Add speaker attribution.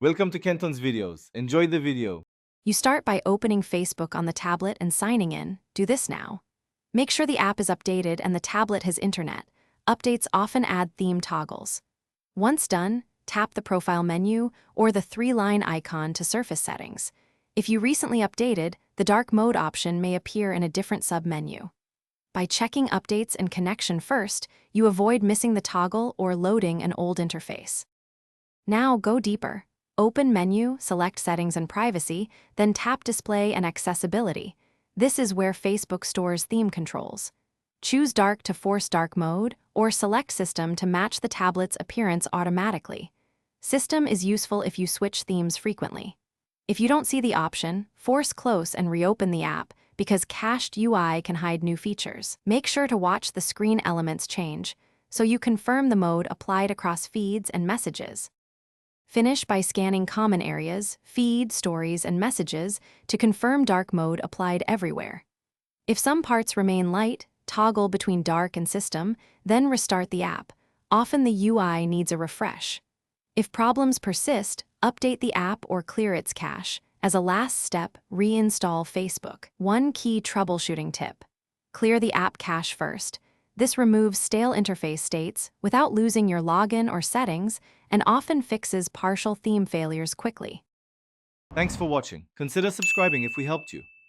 Speaker 1: Welcome to Kenton's videos. Enjoy the video.
Speaker 2: You start by opening Facebook on the tablet and signing in. Do this now. Make sure the app is updated and the tablet has internet. Updates often add theme toggles. Once done, tap the profile menu or the three-line icon to surface settings. If you recently updated, the dark mode option may appear in a different sub-menu. By checking updates and connection first, you avoid missing the toggle or loading an old interface. Now go deeper. Open Menu, select Settings and Privacy, then tap Display and Accessibility. This is where Facebook stores theme controls. Choose Dark to force dark mode, or select System to match the tablet's appearance automatically. System is useful if you switch themes frequently. If you don't see the option, force close and reopen the app, because cached UI can hide new features. Make sure to watch the screen elements change, so you confirm the mode applied across feeds and messages. Finish by scanning common areas, feed, stories, and messages to confirm dark mode applied everywhere. If some parts remain light, toggle between dark and system, then restart the app. Often the UI needs a refresh. If problems persist, update the app or clear its cache. As a last step, reinstall Facebook. One key troubleshooting tip: clear the app cache first. This removes stale interface states without losing your login or settings and often fixes partial theme failures quickly.
Speaker 1: Thanks for watching. Consider subscribing if we helped you.